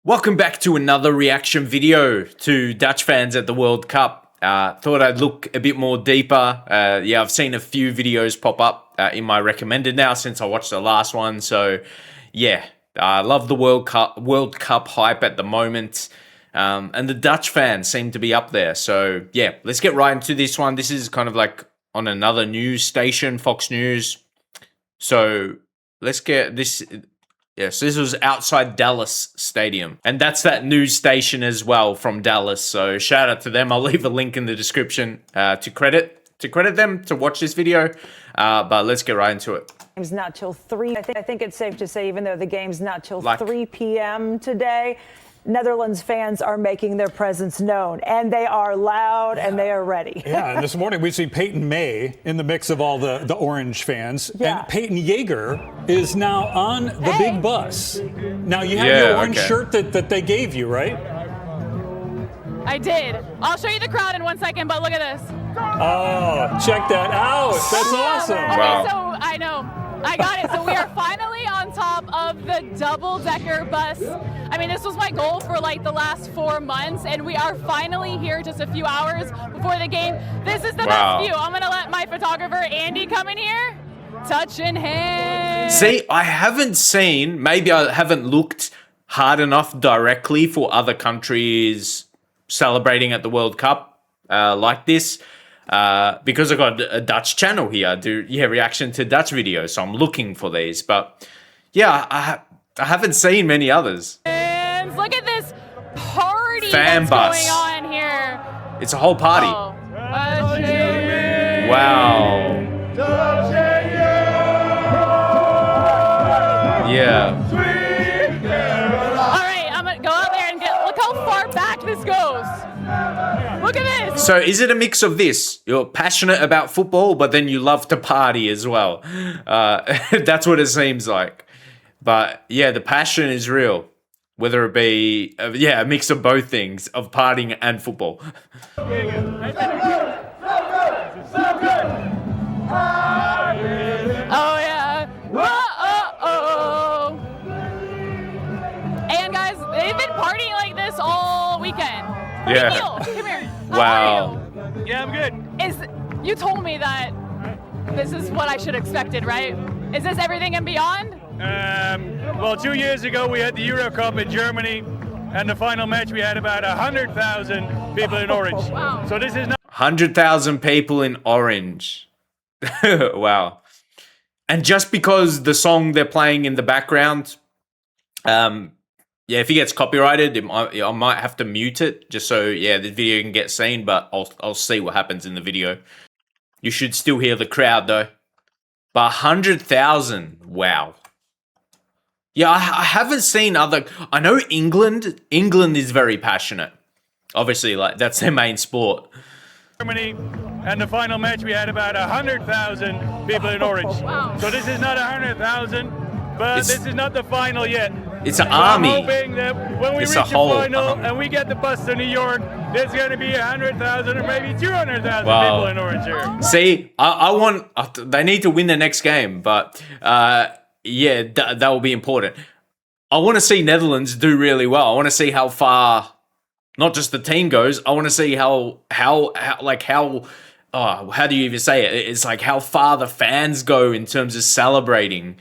Welcome back to another reaction video to Dutch fans at the World Cup. Thought I'd look a bit more deeper. Yeah, I've seen a few videos pop up in my recommended now since I watched the last one. So yeah, I love the World Cup hype at the moment. And the Dutch fans seem to be up there. So yeah, let's get right into this one. This is kind of like on another news station, Fox News. So let's get this. Yes, this was outside Dallas Stadium. And that's that news station as well from Dallas. So shout out to them. I'll leave a link in the description to credit them to watch this video. But let's get right into it. Game's not till 3. I think it's safe to say, even though the game's not till 3 p.m. today, Netherlands fans are making their presence known, and they are loud and they are ready. Yeah, and this morning we see Peyton May in the mix of all the Orange fans. Yeah. And Peyton Yeager is now on the big bus. Now, you have your orange shirt that they gave you, right? I did. I'll show you the crowd in 1 second, but look at this. Oh, check that out. That's awesome. Okay, wow. So I know. I got it. So we are finally on top of the double-decker bus. I mean, this was my goal for like the last 4 months, and we are finally here just a few hours before the game. This is the best view. I'm going to let my photographer, Andy, come in here. Touching hands. See, I haven't seen, maybe I haven't looked hard enough directly for other countries celebrating at the World Cup like this. Because I got a Dutch channel here, reaction to Dutch videos, so I'm looking for these. But yeah, I haven't seen many others. And look at this party Fan that's bus going on here. It's a whole party. Oh. Wow. Yeah. All right, I'm gonna go out there and look how far back this goes. Look at this. So is it a mix of this? You're passionate about football, but then you love to party as well. That's what it seems like. But yeah, the passion is real. Whether it be, a mix of both things, of partying and football. Oh, yeah. Whoa-oh-oh. And guys, they've been partying like this all weekend. Yeah. Neil, come here. Wow. Yeah, I'm good. You told me that this is what I should have expected, right? Is this everything and beyond? Well, 2 years ago we had the Euro Cup in Germany, and the final match we had about 100,000 people in Orange. Wow. So this is not 100,000 people in Orange. Wow. And just because the song they're playing in the background, if it gets copyrighted, I might have to mute it just so the video can get seen. But I'll see what happens in the video. You should still hear the crowd though. But 100,000, wow. Yeah, I haven't seen other. I know England. England is very passionate. Obviously, like that's their main sport. Germany, and the final match we had about 100,000 people in Orange. Wow. So this is not 100,000, but this is not the final yet. It's an So army. I'm hoping that when we reach the final and we get the bus to New York, there's going to be 100,000 or maybe 200,000 people in Orange here. See, I want. They need to win the next game, but that will be important. I want to see Netherlands do really well. I want to see how far, not just the team goes. I want to see how do you even say it? It's like how far the fans go in terms of celebrating.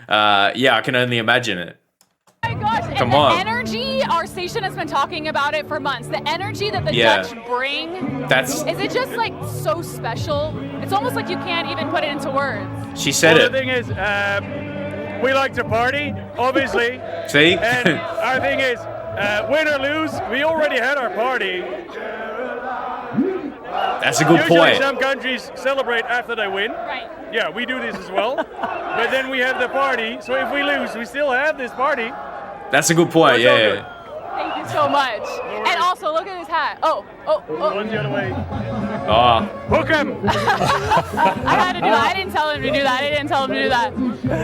I can only imagine it. Oh my gosh, and the energy, our station has been talking about it for months. The energy that the Dutch bring, is it just like so special? It's almost like you can't even put it into words. She said it. The thing is, we like to party, obviously. See? And our thing is, win or lose, we already had our party. That's a good Usually point. Some countries celebrate after they win. Right. Yeah, we do this as well. But then we have the party. So if we lose, we still have this party. That's a good point. Yeah. Thank you so much. And also, look at his hat. Oh. One's the other way. Oh. Hook him! I had to do that. I didn't tell him to do that. I didn't tell him to do that.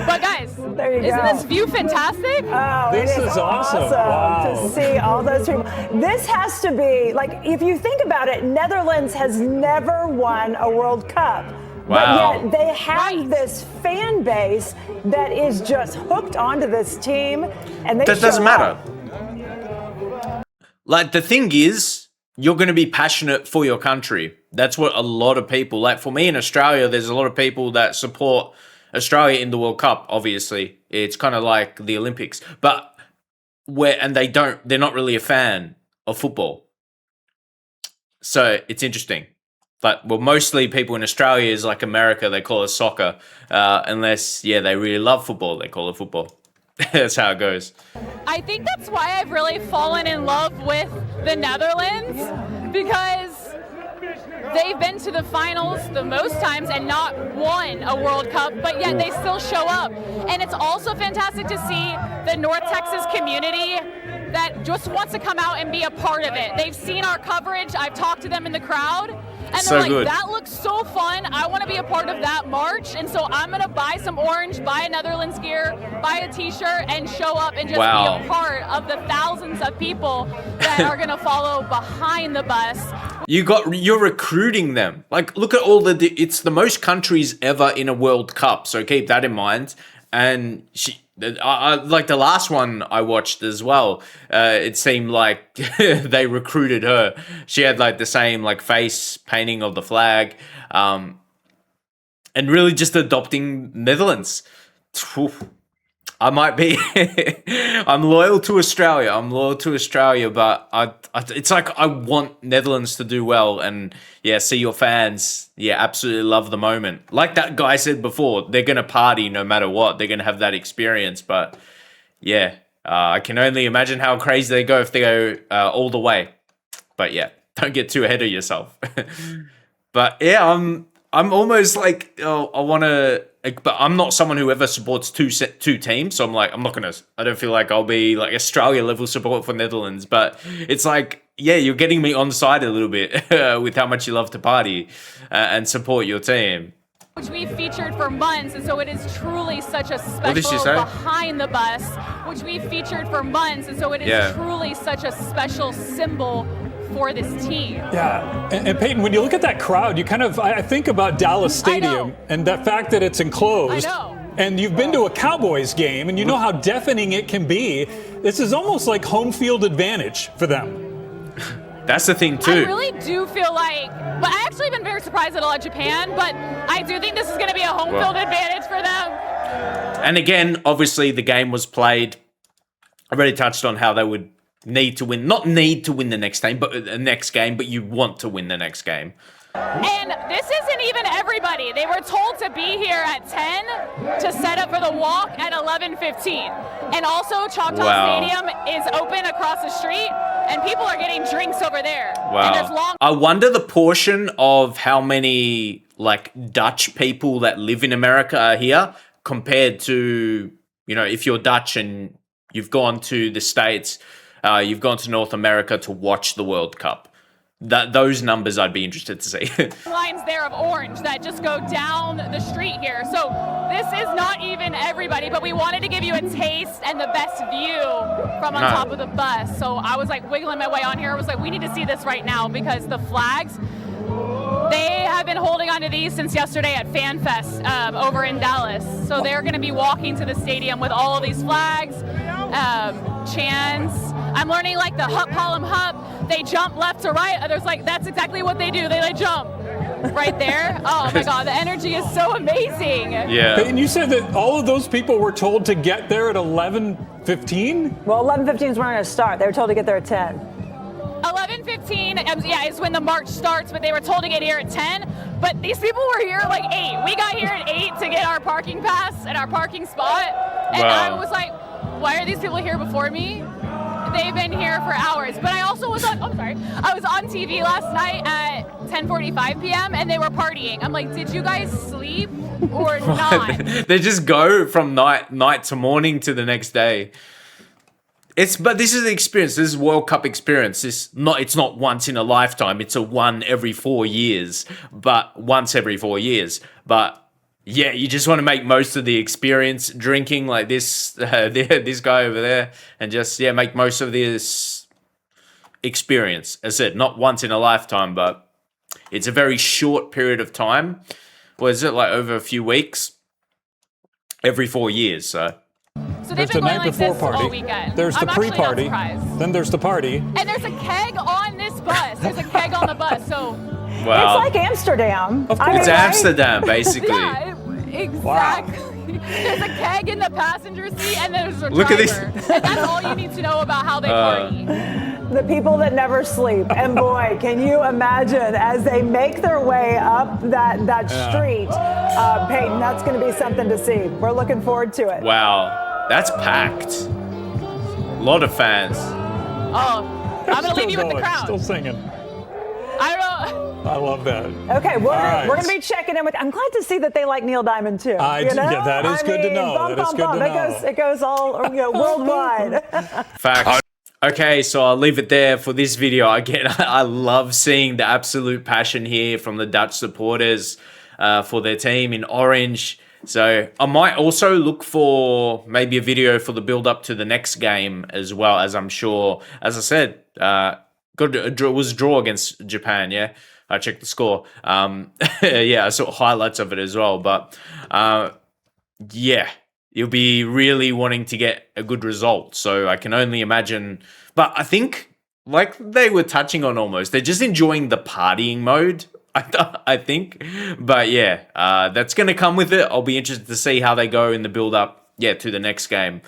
But guys, isn't this view fantastic? Oh, This is awesome. Wow. To see all those people. This has to be, like, if you think about it, Netherlands has never won a World Cup. Wow. But yet they have this fan base that is just hooked onto this team. And they That doesn't matter. like the thing is, you're going to be passionate for your country. That's what a lot of people, like for me in Australia, there's a lot of people that support Australia in the World Cup, obviously. It's kind of like the Olympics. But they're not really a fan of football. So it's interesting. But mostly people in Australia is like America, they call it soccer. Unless, they really love football, they call it football. That's how it goes. I think that's why I've really fallen in love with the Netherlands, because they've been to the finals the most times and not won a World Cup, but yet they still show up. And it's also fantastic to see the North Texas community that just wants to come out and be a part of it. They've seen our coverage. I've talked to them in the crowd. And they're like, that looks so fun. I want to be a part of that march. And so I'm going to buy some orange, buy a Netherlands gear, buy a t-shirt, and show up and just be a part of the thousands of people that are going to follow behind the bus. You're recruiting them. Like, look at it's the most countries ever in a World Cup. So keep that in mind. And like the last one I watched as well, it seemed like they recruited her. She had like the same like face painting of the flag, and really just adopting Netherlands. I might be. I'm loyal to Australia. But it's like I want Netherlands to do well, and see your fans, absolutely love the moment. Like that guy said before, they're gonna party no matter what. They're gonna have that experience. But I can only imagine how crazy they go if they go all the way. But don't get too ahead of yourself. But I'm almost like, I want to, but I'm not someone who ever supports two teams. So I'm like, I don't feel like I'll be like Australia level support for Netherlands. But it's like, you're getting me on side a little bit with how much you love to party and support your team. Which we featured for months, and so it is truly such a special behind the bus, which we featured for months, and so it is truly such a special symbol for this team. Yeah, and Peyton, when you look at that crowd, you I think about Dallas Stadium and the fact that it's enclosed. I know. And you've been to a Cowboys game, and you know how deafening it can be. This is almost like home field advantage for them. That's the thing too. I really do feel like, but I actually been very surprised at a lot of Japan, but I do think this is going to be a home field advantage for them. And again, obviously the game was played. I already touched on how they would need to win, not need to win the next game, but you want to win the next game. And this isn't even everybody. They were told to be here at 10 to set up for the walk at 11:15. And also Choctaw Stadium is open across the street, and people are getting drinks over there. Wow. And I wonder the portion of how many like Dutch people that live in America are here compared to, if you're Dutch and you've gone to the States, you've gone to North America to watch the World Cup. Those numbers I'd be interested to see. Lines there of orange that just go down the street here. So this is not even everybody, but we wanted to give you a taste and the best view from on top of the bus. So I was like wiggling my way on here. I was like, we need to see this right now, because the flags, they have been holding on to these since yesterday at FanFest over in Dallas. So they're going to be walking to the stadium with all of these flags, chants. I'm learning like the hup, column, hup. They jump left to right. There's like, that's exactly what they do. They like jump right there. Oh my God, the energy is so amazing. Yeah. And you said that all of those people were told to get there at 11:15? Well, 11:15 is when we're going to start. They were told to get there at 10. 11:15, is when the march starts, but they were told to get here at 10. But these people were here like 8. We got here at 8 to get our parking pass and our parking spot. And I was like, why are these people here before me? They've been here for hours. But I also was on, I was on TV last night at 10:45 p.m. and they were partying. I'm like, did you guys sleep or not? They just go from night to morning to the next day. But this is the experience. This is World Cup experience. It's not once in a lifetime. It's a one every 4 years, but once every 4 years. But you just want to make most of the experience drinking like this guy over there, and just make most of this experience. As I said, not once in a lifetime, but it's a very short period of time. What is it, like over a few weeks? Every 4 years, so. So there's they've been the going night like before this party. all weekend. There's the I'm actually pre-party. not surprised. Then there's the party. And there's a keg on this bus. There's a keg on the bus. So Wow. It's like Amsterdam. Of course. It's Amsterdam, basically. yeah, exactly. There's a keg in the passenger seat, and there's a driver. Look at this. And that's all you need to know about how they party. The people that never sleep. And boy, can you imagine as they make their way up that street, Peyton, that's going to be something to see. We're looking forward to it. Wow. That's packed. A lot of fans. Oh, I'm going to leave you with the crowd. Still singing. I don't know. I love that. Okay, we're right. going to be checking in with. I'm glad to see that they like Neil Diamond too. Yeah, that is good to know. Bum, That is bum, good bum. to know. It goes all worldwide. Facts. Okay, so I'll leave it there for this video. Again, I love seeing the absolute passion here from the Dutch supporters for their team in orange. So I might also look for maybe a video for the build up to the next game as well, as I'm sure, as I said, was a draw against Japan, yeah? I checked the score. Yeah, I saw highlights of it as well. But yeah, you'll be really wanting to get a good result. So I can only imagine. But I think, like they were touching on almost, they're just enjoying the partying mode, I think. But yeah, that's going to come with it. I'll be interested to see how they go in the build-up, to the next game.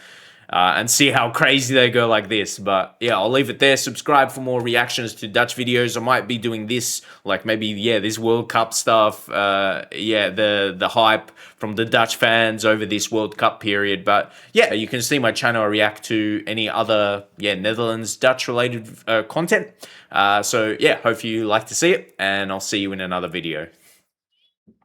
And see how crazy they go like this. But yeah, I'll leave it there. Subscribe for more reactions to Dutch videos. I might be doing this, like maybe, this World Cup stuff. The hype from the Dutch fans over this World Cup period. But yeah, you can see my channel react to any other, Netherlands Dutch related content. So yeah, hope you like to see it. And I'll see you in another video.